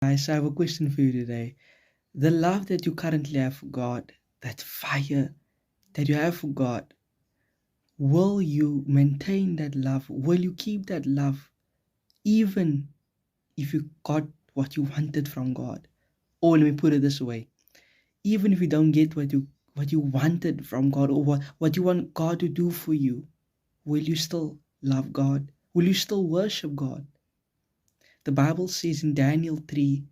Guys, I have a question for you today. The love that you currently have for God, that fire that you have for God, will you maintain that love? Will you keep that love even if you got what you wanted from God? Or let me put it this way. Even if you don't get what you wanted from God, or what you want God to do for you, will you still love God? Will you still worship God? The Bible says in Daniel 3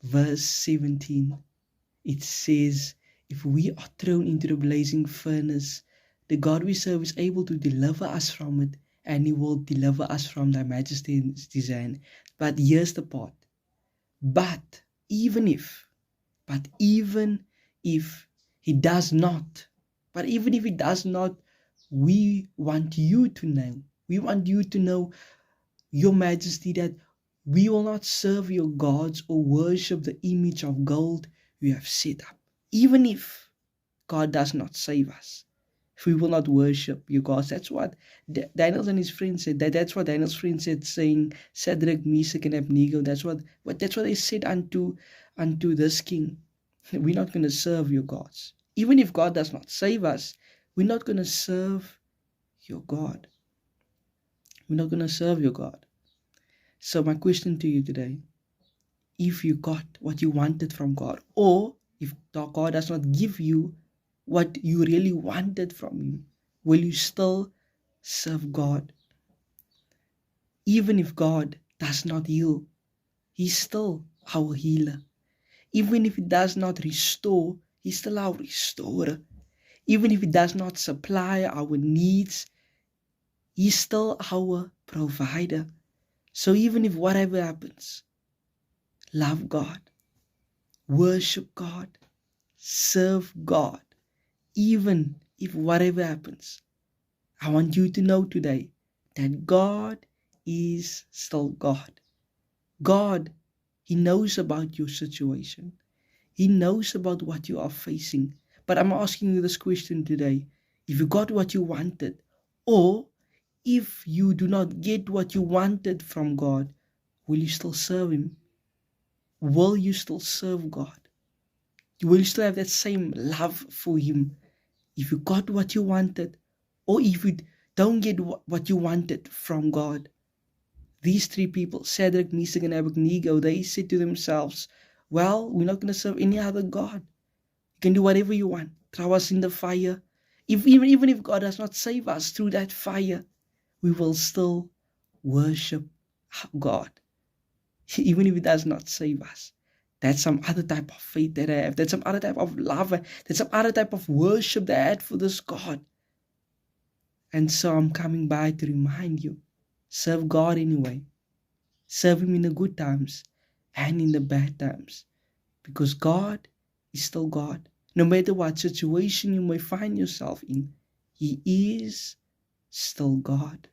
verse 17, it says, if we are thrown into the blazing furnace, the God we serve is able to deliver us from it, and he will deliver us from thy majesty's hand. But here's the part. But even if he does not, we want you to know, your majesty, that we will not serve your gods or worship the image of gold you have set up. Even if God does not save us, we will not worship your gods. That's what Daniel and his friends said. That's what Daniel's friends said, saying, Shadrach, Meshach, and Abednego. That's what they said unto this king. We're not going to serve your gods. Even if God does not save us, we're not going to serve your God. We're not going to serve your God. So my question to you today, if you got what you wanted from God, or if God does not give you what you really wanted from him, will you still serve God? Even if God does not heal, he's still our healer. Even if he does not restore, he's still our restorer. Even if he does not supply our needs, he's still our provider. So even if whatever happens, love God, worship God, serve God. Even if whatever happens, I want you to know today that God is still God. God, he knows about your situation. He knows about what you are facing. But I'm asking you this question today. If you got what you wanted, or if you do not get what you wanted from God, will you still serve him? Will you still serve God? Will you still have that same love for him? If you got what you wanted, or if you don't get what you wanted from God. These three people, Shadrach, Meshach, and Abednego, they said to themselves, well, we're not going to serve any other God. You can do whatever you want. Throw us in the fire. Even if God does not save us through that fire, we will still worship God. Even if He does not save us. That's some other type of faith that I have. That's some other type of love. That's some other type of worship that I had for this God. And so I'm coming by to remind you, serve God anyway. Serve Him in the good times and in the bad times. Because God is still God. No matter what situation you may find yourself in, He is still God.